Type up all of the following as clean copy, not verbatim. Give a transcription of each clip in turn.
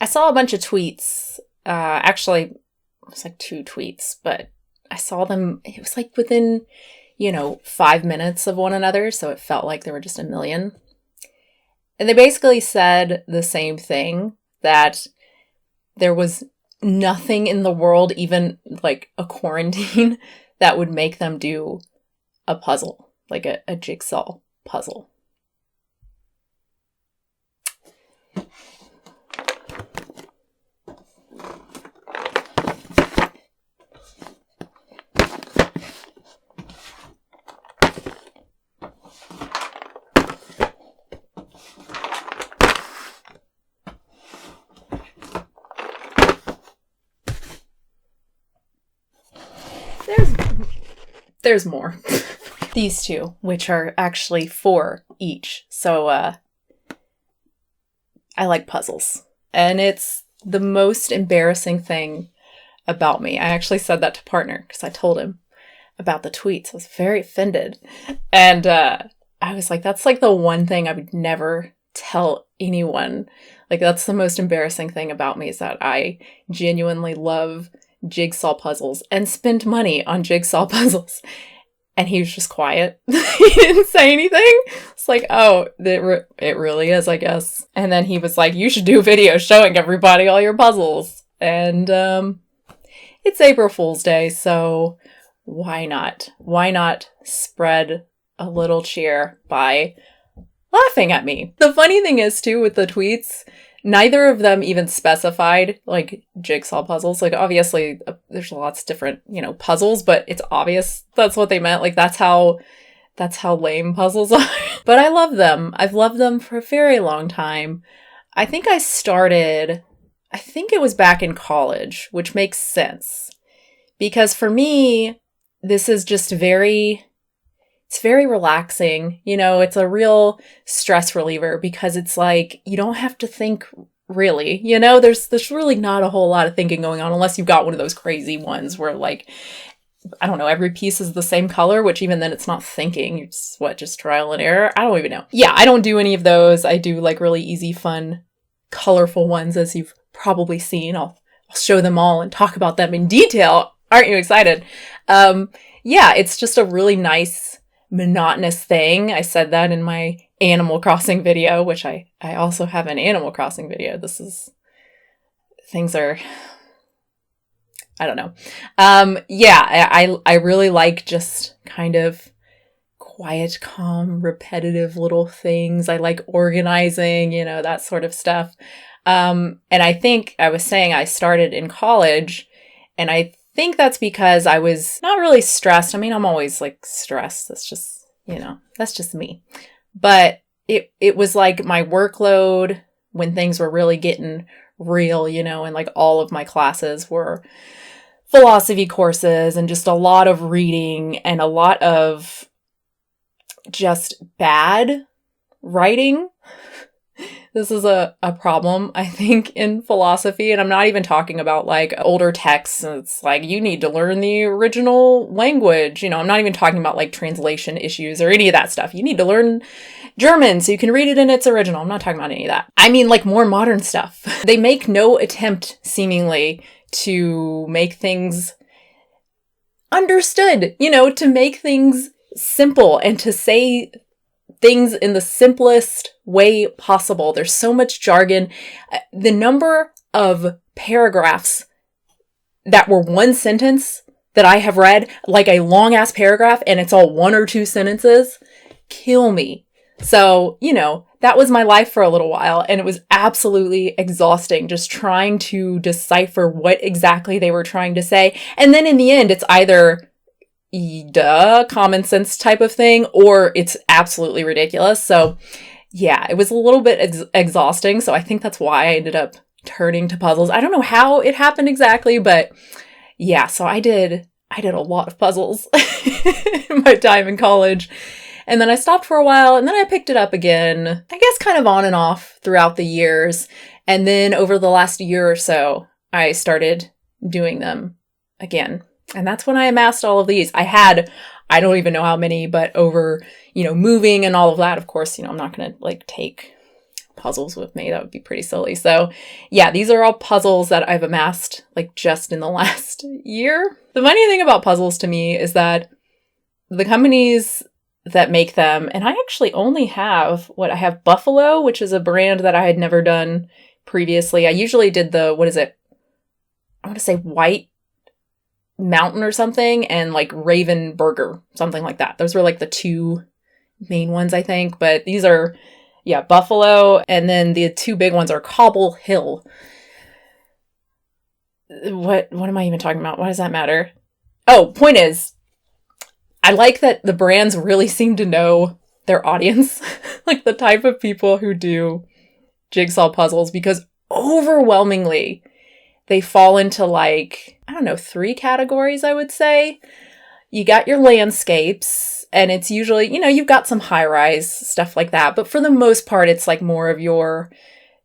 saw a bunch of tweets. Actually, it was like 2 tweets, but I saw them, it was like within, 5 minutes of one another. So it felt like there were just a million. And they basically said the same thing, that there was nothing in the world, even like a quarantine, that would make them do a puzzle, like a jigsaw puzzle. There's more. These 2, which are actually 4 each. So, I like puzzles. And it's the most embarrassing thing about me. I actually said that to partner because I told him about the tweets. I was very offended. And I was like, that's like the one thing I would never tell anyone. Like, that's the most embarrassing thing about me, is that I genuinely love jigsaw puzzles and spend money on jigsaw puzzles. And he was just quiet. He didn't say anything. It's like, oh, it really is, I guess. And then he was like, you should do a video showing everybody all your puzzles. And it's April Fool's Day, so why not? Why not spread a little cheer by laughing at me? The funny thing is, too, with the tweets, neither of them even specified, like, jigsaw puzzles. Like, obviously, there's lots of different, puzzles, but it's obvious that's what they meant. Like, that's how lame puzzles are. But I love them. I've loved them for a very long time. I think it was back in college, which makes sense. Because for me, this is just it's very relaxing. It's a real stress reliever, because it's like, you don't have to think, really. There's really not a whole lot of thinking going on, unless you've got one of those crazy ones where, like, I don't know, every piece is the same color, which even then it's not thinking. It's just trial and error? I don't even know. Yeah, I don't do any of those. I do like really easy, fun, colorful ones, as you've probably seen. I'll show them all and talk about them in detail. Aren't you excited? Yeah, it's just a really nice, monotonous thing. I said that in my Animal Crossing video, which I also have an Animal Crossing video. Things are, I don't know. Yeah, I really like just kind of quiet, calm, repetitive little things. I like organizing, that sort of stuff. And I think I was saying I started in college, and I think that's because I was not really stressed. I mean, I'm always like stressed. That's just, that's just me. But it was like my workload, when things were really getting real, and like all of my classes were philosophy courses, and just a lot of reading and a lot of just bad writing. This is a problem, I think, in philosophy. And I'm not even talking about like older texts. It's like, you need to learn the original language. I'm not even talking about like translation issues or any of that stuff. You need to learn German so you can read it in its original. I'm not talking about any of that. I mean, like, more modern stuff. They make no attempt, seemingly, to make things understood, to make things simple and to say things in the simplest way possible. There's so much jargon. The number of paragraphs that were one sentence that I have read, like a long ass paragraph, and it's all 1 or 2 sentences, kill me. So, that was my life for a little while, and it was absolutely exhausting just trying to decipher what exactly they were trying to say. And then in the end, it's either common sense type of thing, or it's absolutely ridiculous. So yeah, it was a little bit exhausting. So I think that's why I ended up turning to puzzles. I don't know how it happened exactly, but yeah, so I did a lot of puzzles in my time in college. And then I stopped for a while, and then I picked it up again, I guess kind of on and off throughout the years. And then over the last year or so, I started doing them again. And that's when I amassed all of these. I don't even know how many, but over, moving and all of that, of course, I'm not going to take puzzles with me. That would be pretty silly. So yeah, these are all puzzles that I've amassed like just in the last year. The funny thing about puzzles to me is that the companies that make them, and I actually only have I have Buffalo, which is a brand that I had never done previously. I usually did I want to say White Mountain or something, and like Raven Burger, something like that. Those were like the two main ones, I think. But these are, yeah, Buffalo, and then the two big ones are Cobble Hill. What am I even talking about? Why does that matter? Oh, point is, I like that the brands really seem to know their audience, like the type of people who do jigsaw puzzles, because overwhelmingly they fall into like, I don't know, 3 categories, I would say. You got your landscapes, and it's usually, you've got some high-rise stuff like that, but for the most part, it's like more of your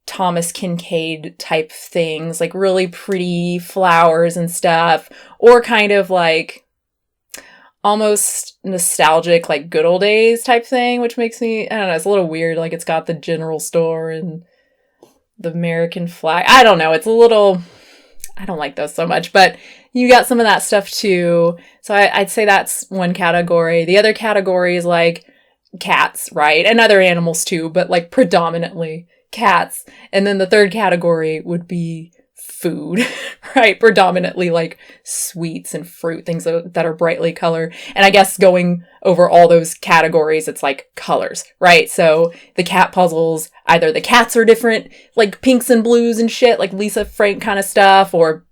Thomas Kincaid type things, like really pretty flowers and stuff, or kind of like almost nostalgic, like good old days type thing, which makes me, I don't know, it's a little weird. Like it's got the general store and the American flag. I don't know. It's a little, I don't like those so much, but you got some of that stuff too. So I'd say that's one category. The other category is like cats, right? And other animals too, but like predominantly cats. And then the third category would be food, right? Predominantly like sweets and fruit, things that are brightly colored. And I guess going over all those categories, it's like colors, right? So the cat puzzles, either the cats are different, like pinks and blues and shit, like Lisa Frank kind of stuff, or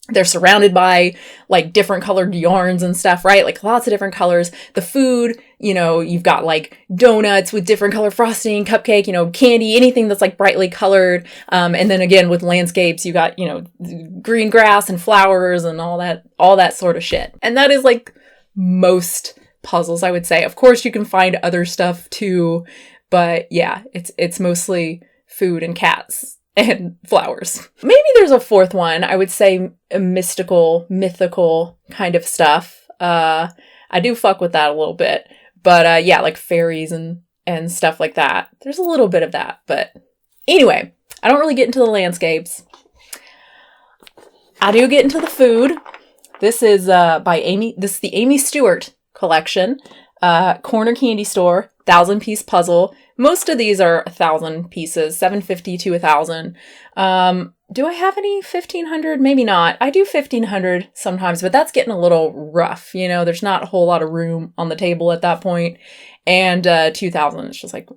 they're surrounded by like different colored yarns and stuff, right? Like lots of different colors. The food, you've got like donuts with different color frosting, cupcake, candy, anything that's like brightly colored. And then again, with landscapes, you got, green grass and flowers and all that sort of shit. And that is like most puzzles, I would say. Of course, you can find other stuff too, but yeah, it's mostly food and cats and flowers. Maybe there's a fourth one. I would say a mythical kind of stuff. I do fuck with that a little bit. But yeah, like fairies and stuff like that. There's a little bit of that. But anyway, I don't really get into the landscapes. I do get into the food. This is by Amy. This is the Amy Stewart collection. Corner Candy Store, 1,000-piece puzzle. Most of these are 1,000 pieces, 750 to 1,000. Do I have any 1,500? Maybe not. I do 1,500 sometimes, but that's getting a little rough. There's not a whole lot of room on the table at that point. And 2,000, it's just like,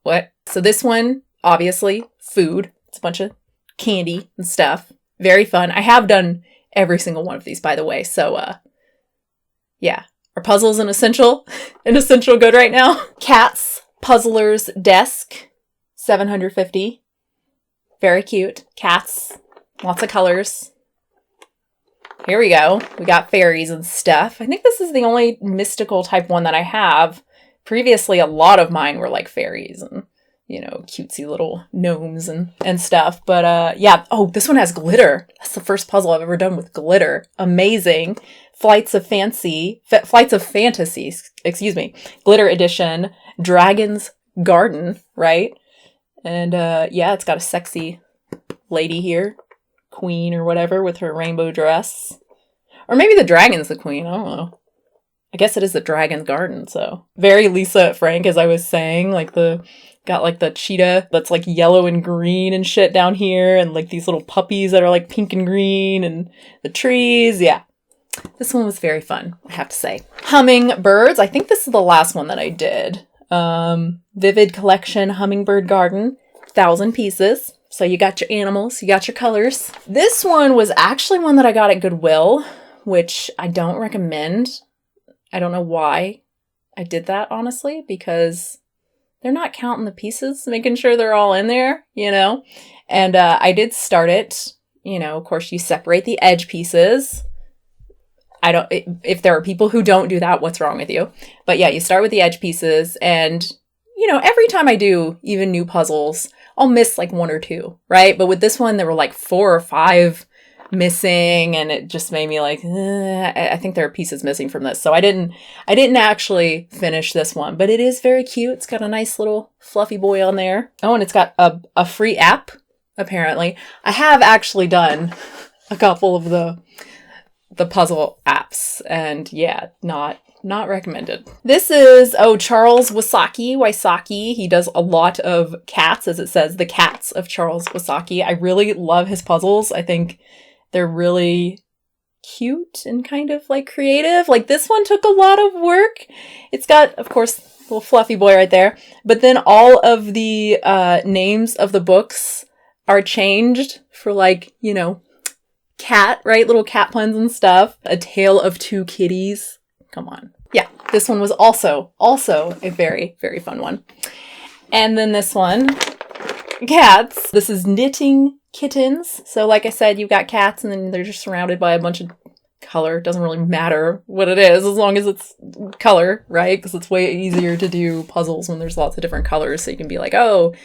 what? So this one, obviously, food. It's a bunch of candy and stuff. Very fun. I have done every single one of these, by the way. So, yeah. Are puzzles an essential good right now? Cats, Puzzler's Desk, 750. Very cute. Cats, lots of colors. Here we go. We got fairies and stuff. I think this is the only mystical type one that I have. Previously, a lot of mine were like fairies and, cutesy little gnomes and stuff. But yeah. Oh, this one has glitter. That's the first puzzle I've ever done with glitter. Amazing. Flights of Fantasy, Glitter Edition, Dragon's Garden, right? And yeah, it's got a sexy lady here, queen or whatever, with her rainbow dress. Or maybe the dragon's the queen, I don't know. I guess it is the Dragon's Garden, so. Very Lisa Frank, as I was saying, got like the cheetah that's like yellow and green and shit down here, and like these little puppies that are like pink and green, and the trees, yeah. This one was very fun, I have to say. Hummingbirds. I think this is the last one that I did. Vivid Collection Hummingbird Garden. 1,000 pieces. So you got your animals, you got your colors. This one was actually one that I got at Goodwill, which I don't recommend. I don't know why I did that, honestly, because they're not counting the pieces, making sure they're all in there, And I did start it. Of course, you separate the edge pieces. If there are people who don't do that, what's wrong with you? But yeah, you start with the edge pieces, and, every time I do even new puzzles, I'll miss like 1 or 2, right? But with this one, there were like 4 or 5 missing, and it just made me like, I think there are pieces missing from this. So I didn't actually finish this one, but it is very cute. It's got a nice little fluffy boy on there. Oh, and it's got a free app, apparently. I have actually done a couple of the puzzle apps, and yeah, not recommended. This is, Charles Wysocki. He does a lot of cats, as it says, the cats of Charles Wysocki. I really love his puzzles. I think they're really cute and kind of like creative. Like this one took a lot of work. It's got, of course, little fluffy boy right there, but then all of the names of the books are changed for like, cat, right? Little cat puns and stuff. A Tale of Two Kitties. Come on. Yeah, this one was also a very, very fun one. And then this one, cats. This is Knitting Kittens. So like I said, you've got cats and then they're just surrounded by a bunch of color. It doesn't really matter what it is as long as it's color, right? Because it's way easier to do puzzles when there's lots of different colors. So you can be like, oh,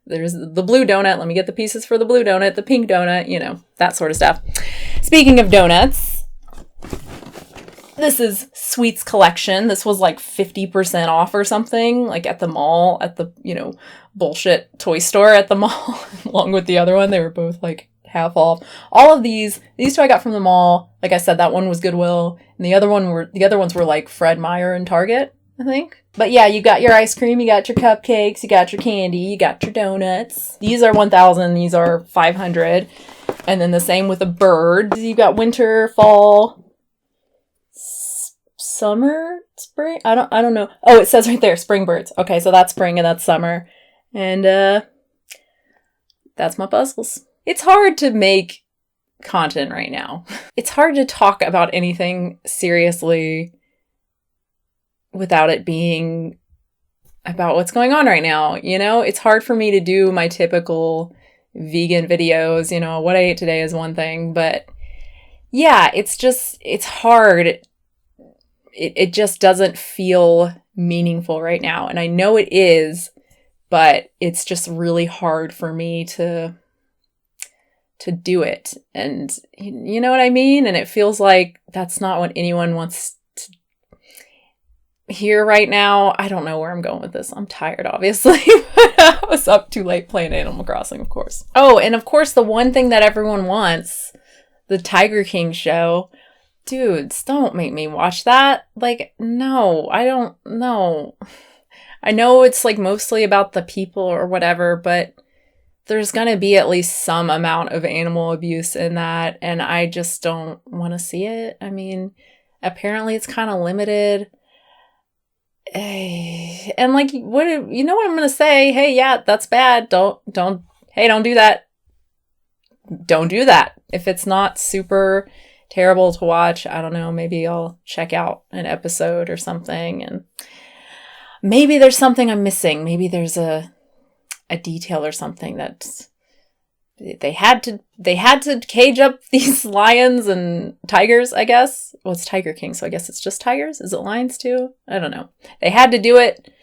there's the blue donut. Let me get the pieces for the blue donut, the pink donut, that sort of stuff. Speaking of donuts, this is Sweets Collection. This was like 50% off or something, like at the mall, at the, bullshit toy store at the mall, along with the other one. They were both like half off. All of these two I got from the mall. Like I said, that one was Goodwill, and the other ones were like Fred Meyer and Target, I think. But yeah, you got your ice cream, you got your cupcakes, you got your candy, you got your donuts. These are 1,000, these are 500. And then the same with the birds. You got winter, fall, summer, spring? I don't know. Oh, it says right there, spring birds. Okay, so that's spring and that's summer. And that's my puzzles. It's hard to make content right now. It's hard to talk about anything seriously without it being about what's going on right now. It's hard for me to do my typical vegan videos. What I ate today is one thing, but yeah, it's hard. It just doesn't feel meaningful right now. And I know it is, but it's just really hard for me to do it. And you know what I mean? And it feels like that's not what anyone wants to hear right now. I don't know where I'm going with this. I'm tired, obviously. I was up too late playing Animal Crossing, of course. Oh, and of course, the one thing that everyone wants, the Tiger King show. Dudes, don't make me watch that. Like, no, I don't know. I know it's like mostly about the people or whatever, but there's going to be at least some amount of animal abuse in that, and I just don't want to see it. I mean, apparently it's kind of limited. And like, what I'm going to say? Hey, yeah, that's bad. Don't do that. Don't do that. If it's not super terrible to watch, I don't know, maybe I'll check out an episode or something, and maybe there's something I'm missing. Maybe there's a detail or something that they had to cage up these lions and tigers, I guess. Well, it's Tiger King, so I guess it's just tigers. Is it lions too? I don't know. They had to do it.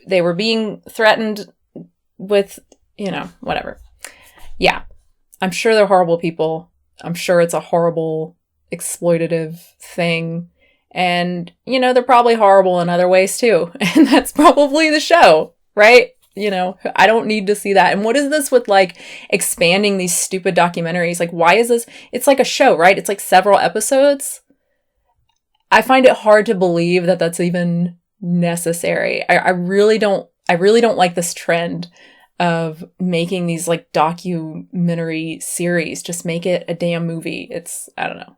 They were being threatened with, whatever. Yeah. I'm sure they're horrible people. I'm sure it's a horrible, exploitative thing. And, they're probably horrible in other ways too. And that's probably the show, right? I don't need to see that. And what is this with like expanding these stupid documentaries? Like, why is this? It's like a show, right? It's like several episodes. I find it hard to believe that that's even necessary. I really don't like this trend of making these like documentary series. Just make it a damn movie. I don't know.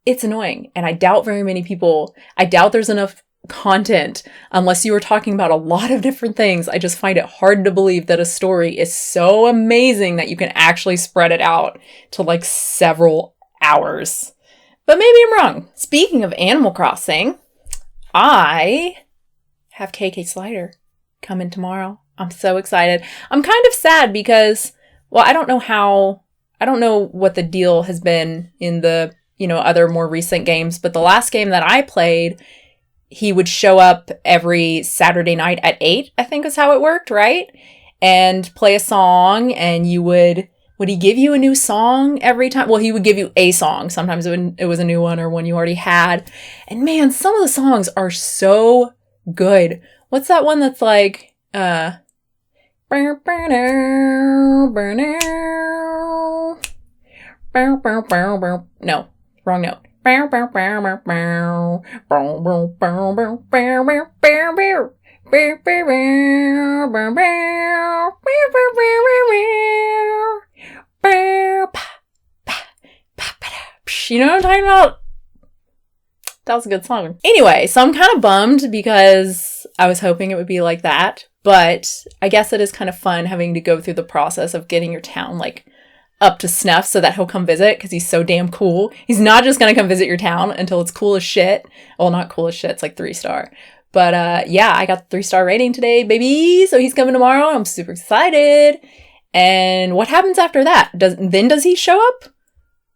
It's annoying. And I doubt there's enough content unless you were talking about a lot of different things. I just find it hard to believe that a story is so amazing that you can actually spread it out to like several hours. But maybe I'm wrong. Speaking of Animal Crossing, I have KK Slider coming tomorrow. I'm so excited. I'm kind of sad because, well, I don't know what the deal has been in the, other more recent games, but the last game that I played, he would show up every Saturday night at 8, I think is how it worked, right? And play a song, and you would Would he give you a new song every time? Well, he would give you a song. Sometimes it was a new one or one you already had. And man, some of the songs are so good. What's that one that's like, no, wrong note. You know what I'm talking about? That was a good song. Anyway, so I'm kind of bummed because I was hoping it would be like that, but I guess it is kind of fun having to go through the process of getting your town like up to snuff so that he'll come visit because he's so damn cool. He's not just going to come visit your town until it's cool as shit. Well, not cool as shit. It's like 3-star. But yeah, I got the 3-star rating today, baby. So he's coming tomorrow. I'm super excited. And what happens after that? Does he show up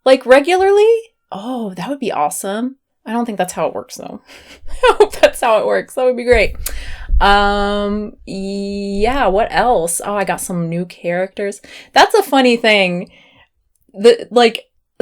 like regularly? Oh, that would be awesome. I don't think that's how it works though. I hope that's how it works. That would be great. Yeah, what else? Oh, I got some new characters. That's a funny thing.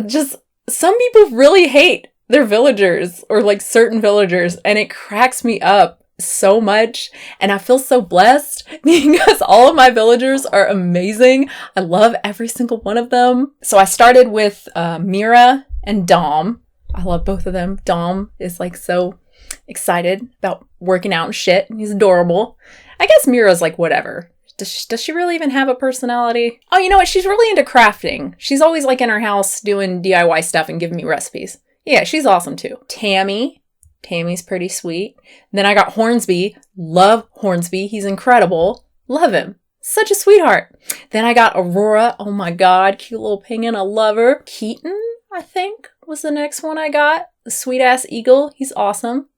Just some people really hate their villagers or like certain villagers, and it cracks me up so much. And I feel so blessed because all of my villagers are amazing. I love every single one of them. So I started with Mira and Dom. I love both of them. Dom is like so excited about working out and shit. He's adorable. I guess Mira's like whatever. Does she really even have a personality? Oh, you know what? She's really into crafting. She's always like in her house doing DIY stuff and giving me recipes. Yeah, she's awesome too. Tammy's pretty sweet. Then I got Hornsby. Love Hornsby. He's incredible. Love him. Such a sweetheart. Then I got Aurora. Oh my God. Cute little penguin. I love her. Keaton, I think, was the next one I got. The sweet ass eagle. He's awesome.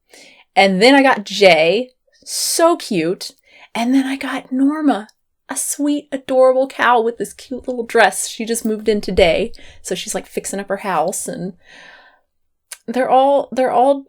And then I got Jay. So cute. And then I got Norma. A sweet, adorable cow with this cute little dress. She just moved in today. So she's like fixing up her house, and they're all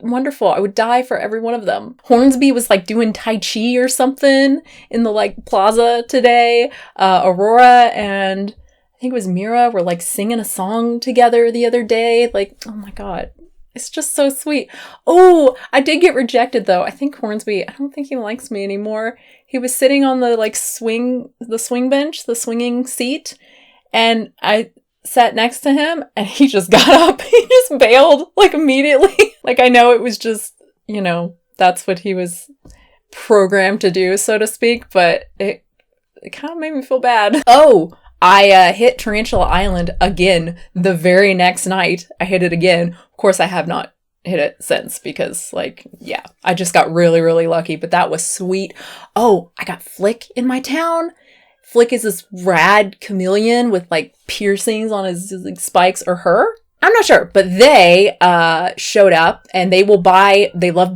wonderful. I would die for every one of them. Hornsby was like doing Tai Chi or something in the like plaza today. Aurora and I think it was Mira were like singing a song together the other day. Like, oh my God. It's just so sweet. Oh, I did get rejected though. I think Hornsby, I don't think he likes me anymore. He was sitting on the like swing bench, the swinging seat. And I sat next to him and he just got up. He just bailed like immediately. Like I know it was just, that's what he was programmed to do, so to speak, but it kind of made me feel bad. Oh, I hit Tarantula Island again the very next night. I hit it again. Of course, I have not hit it since because I just got really, really lucky, but that was sweet. Oh, I got Flick in my town. Flick is this rad chameleon with like piercings on his like, spikes, or her. I'm not sure, but they showed up and they love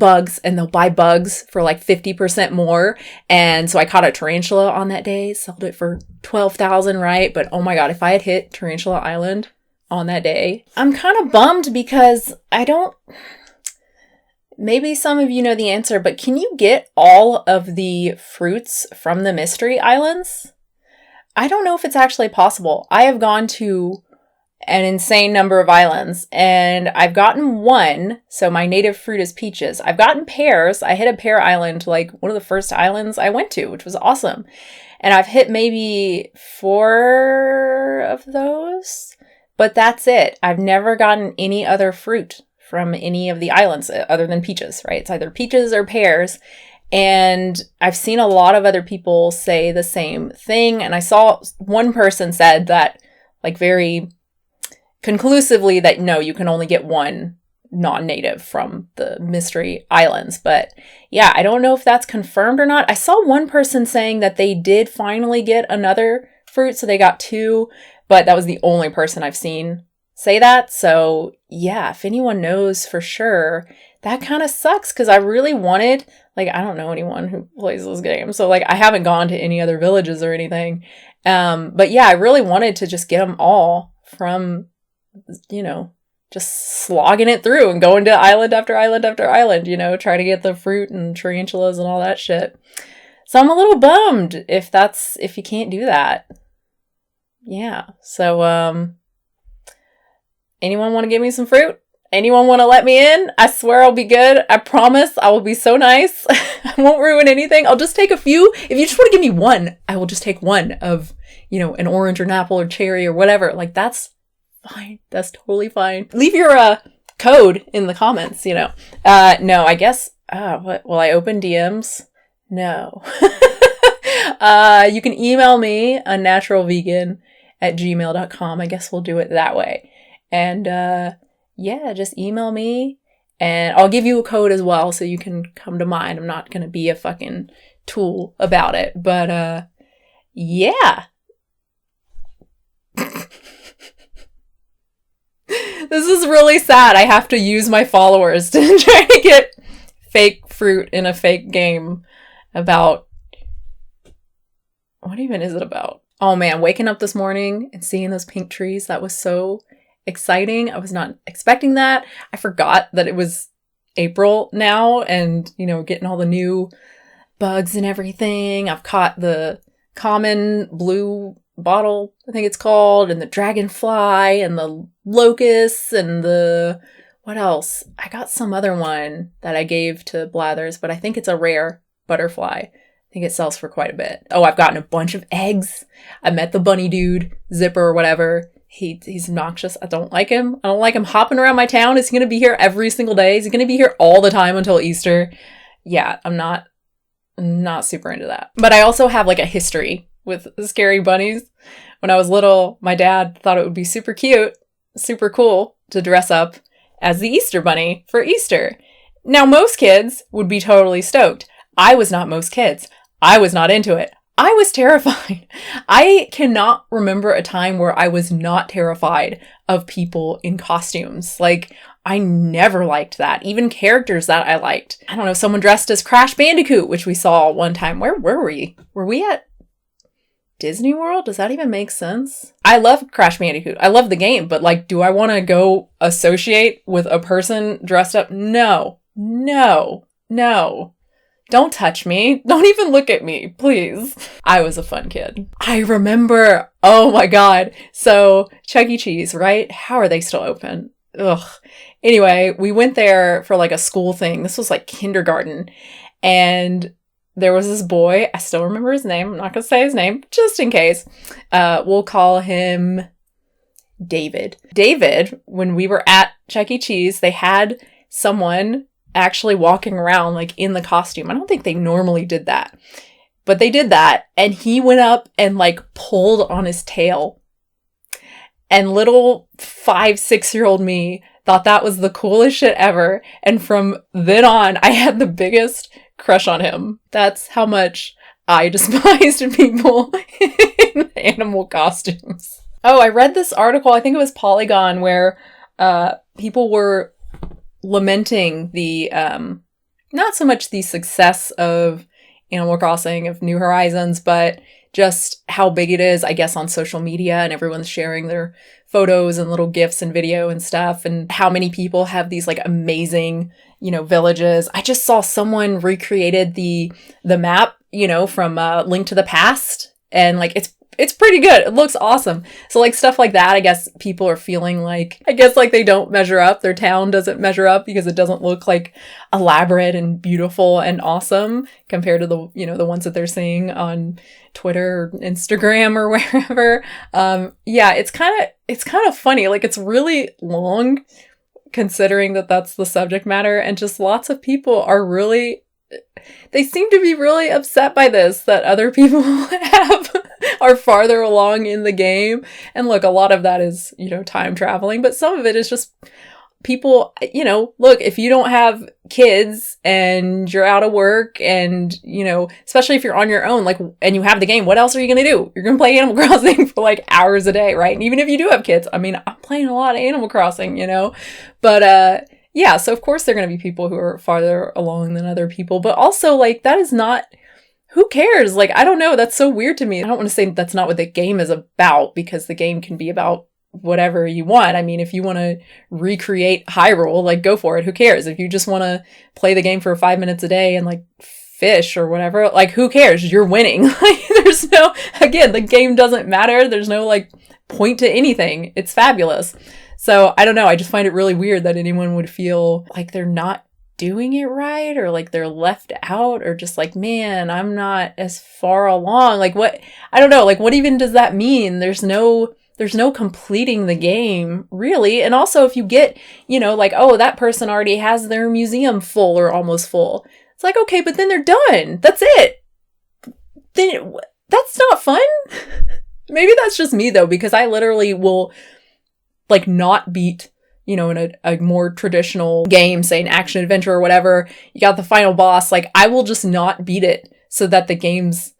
bugs and they'll buy bugs for like 50% more. And so I caught a tarantula on that day, sold it for $12,000, right? But oh my God, if I had hit Tarantula Island on that day, I'm kind of bummed because maybe some of you know the answer, but can you get all of the fruits from the mystery islands? I don't know if it's actually possible. I have gone to an insane number of islands and I've gotten one. So my native fruit is peaches. I've gotten pears. I hit a pear island, like one of the first islands I went to, which was awesome. And I've hit maybe 4 of those, but that's it. I've never gotten any other fruit from any of the islands other than peaches, right? It's either peaches or pears. And I've seen a lot of other people say the same thing. And I saw one person said that like very conclusively that no, you can only get one non-native from the mystery islands. But yeah, I don't know if that's confirmed or not. I saw one person saying that they did finally get another fruit. So they got 2, but that was the only person I've seen say that. So yeah, if anyone knows for sure, that kind of sucks because I really wanted, like, I don't know anyone who plays this game. So like, I haven't gone to any other villages or anything. But yeah, I really wanted to just get them all from, just slogging it through and going to island after island after island, try to get the fruit and tarantulas and all that shit. So I'm a little bummed if you can't do that. yeah. So, anyone want to give me some fruit? Anyone want to let me in? I swear I'll be good. I promise I will be so nice. I won't ruin anything. I'll just take a few. If you just want to give me one, I will just take one of, an orange or an apple or cherry or whatever. Like, that's fine. That's totally fine. Leave your code in the comments, No, I guess, what? Will I open DMs? No. You can email me, unnaturalvegan@gmail.com. I guess we'll do it that way. And, yeah, just email me and I'll give you a code as well so you can come to mine. I'm not going to be a fucking tool about it, but yeah. This is really sad. I have to use my followers to try to get fake fruit in a fake game about, what even is it about? Oh man, waking up this morning and seeing those pink trees, that was so exciting. I was not expecting that. I forgot that it was April now and, getting all the new bugs and everything. I've caught the common blue bottle, I think it's called, and the dragonfly and the locusts and what else? I got some other one that I gave to Blathers, but I think it's a rare butterfly. I think it sells for quite a bit. Oh, I've gotten a bunch of eggs. I met the bunny dude, Zipper or whatever. He's obnoxious. I don't like him. I don't like him hopping around my town. Is he going to be here every single day? Is he going to be here all the time until Easter? Yeah, I'm not super into that. But I also have like a history with scary bunnies. When I was little, my dad thought it would be super cute, super cool to dress up as the Easter bunny for Easter. Now, most kids would be totally stoked. I was not most kids. I was not into it. I was terrified. I cannot remember a time where I was not terrified of people in costumes. Like, I never liked that. Even characters that I liked. I don't know, someone dressed as Crash Bandicoot, which we saw one time. Where were we? Were we at Disney World? Does that even make sense? I love Crash Bandicoot. I love the game, but like, do I want to go associate with a person dressed up? No. Don't touch me. Don't even look at me, please. I was a fun kid. I remember, oh my God. So Chuck E. Cheese, right? How are they still open? Ugh. Anyway, we went there for like a school thing. This was like kindergarten. And there was this boy. I still remember his name. I'm not going to say his name, just in case. We'll call him David. David, when we were at Chuck E. Cheese, they had someone actually walking around like in the costume. I don't think they normally did that, but they did that. And he went up and like pulled on his tail. And little 5-6-year-old me thought that was the coolest shit ever. And from then on, I had the biggest crush on him. That's how much I despised people in animal costumes. Oh, I read this article, I think it was Polygon, where people were lamenting the, not so much the success of Animal Crossing, of New Horizons, but just how big it is, I guess, on social media, and everyone's sharing their photos and little GIFs and video and stuff, and how many people have these like amazing, villages. I just saw someone recreated the map, from Link to the Past, and like it's pretty good. It looks awesome. So like stuff like that, I guess people are feeling like, like they don't measure up. Their town doesn't measure up because it doesn't look like elaborate and beautiful and awesome compared to the, the ones that they're seeing on Twitter or Instagram or wherever. Yeah, it's kind of funny. Like, it's really long considering that that's the subject matter, and just lots of people they seem to be really upset by this, that other people are farther along in the game. And look, a lot of that is, time traveling, but some of it is just people, look, if you don't have kids and you're out of work and, especially if you're on your own, like, and you have the game, what else are you going to do? You're going to play Animal Crossing for like hours a day, right? And even if you do have kids, I mean, I'm playing a lot of Animal Crossing, but, yeah, so of course there are going to be people who are farther along than other people, but also, like, that is not, who cares? Like, I don't know, that's so weird to me. I don't want to say that's not what the game is about, because the game can be about whatever you want. I mean, if you want to recreate Hyrule, like, go for it, who cares? If you just want to play the game for 5 minutes a day and, like, fish or whatever, like, who cares? You're winning. Like, there's no, again, the game doesn't matter. There's no, like, point to anything. It's fabulous. So I don't know. I just find it really weird that anyone would feel like they're not doing it right, or like they're left out, or just like, man, I'm not as far along. Like, what? I don't know. Like, what even does that mean? There's no completing the game, really. And also, if you get, like, oh, that person already has their museum full or almost full. It's like, okay, but then they're done. That's it. Then that's not fun. Maybe that's just me, though, because I literally will, like, not beat, in a more traditional game, say an action adventure or whatever, you got the final boss, like, I will just not beat it so that the game's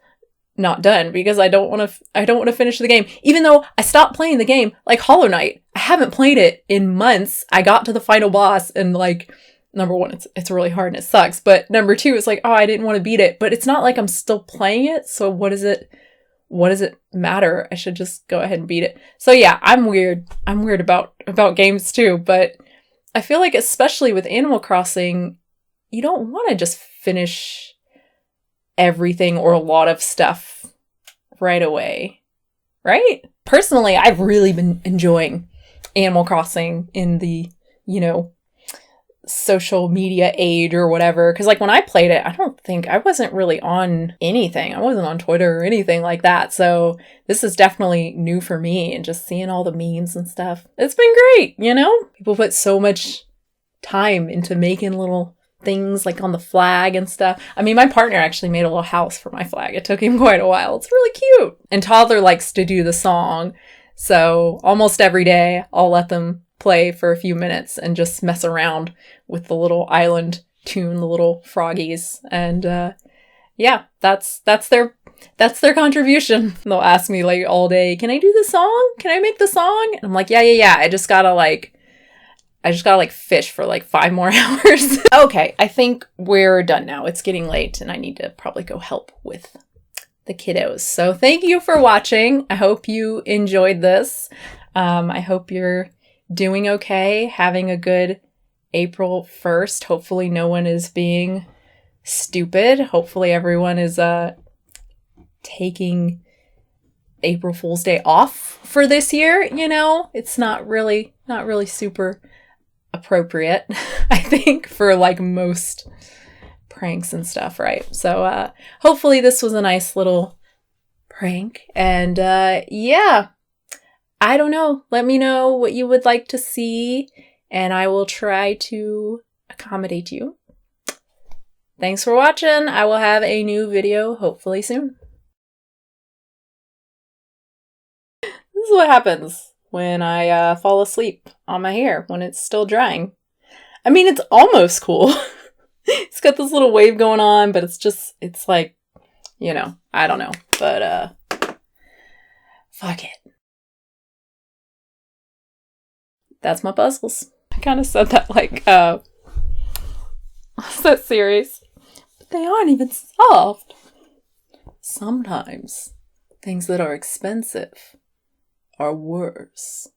not done, because I don't want to finish the game. Even though I stopped playing the game, like Hollow Knight, I haven't played it in months. I got to the final boss and, like, number one, it's really hard and it sucks. But number two, it's like, oh, I didn't want to beat it, but it's not like I'm still playing it. So what does it matter? I should just go ahead and beat it. So yeah, I'm weird about games too, but I feel like, especially with Animal Crossing, you don't want to just finish everything or a lot of stuff right away, right? Personally, I've really been enjoying Animal Crossing in the, social media age or whatever. Because, like, when I played it, I wasn't really on anything. I wasn't on Twitter or anything like that. So this is definitely new for me, and just seeing all the memes and stuff. It's been great, People put so much time into making little things, like, on the flag and stuff. I mean, my partner actually made a little house for my flag. It took him quite a while. It's really cute. And Toddler likes to do the song. So almost every day I'll let them play for a few minutes and just mess around with the little island tune, the little froggies. And yeah, that's their contribution. They'll ask me, like, all day, can I do the song? Can I make the song? And I'm like, yeah. I just gotta fish for like 5 more hours. Okay, I think we're done now. It's getting late and I need to probably go help with the kiddos. So thank you for watching. I hope you enjoyed this. I hope you're doing okay, having a good April 1st. Hopefully no one is being stupid. Hopefully everyone is taking April Fool's Day off for this year. It's not really super appropriate, I think, for, like, most pranks and stuff, right? So hopefully this was a nice little prank. And yeah, I don't know. Let me know what you would like to see, and I will try to accommodate you. Thanks for watching. I will have a new video hopefully soon. This is what happens when I fall asleep on my hair when it's still drying. I mean, it's almost cool. It's got this little wave going on, but it's like, I don't know. But fuck it. That's my puzzles. I kind of said that like, what's that series? But they aren't even solved. Sometimes things that are expensive are worse.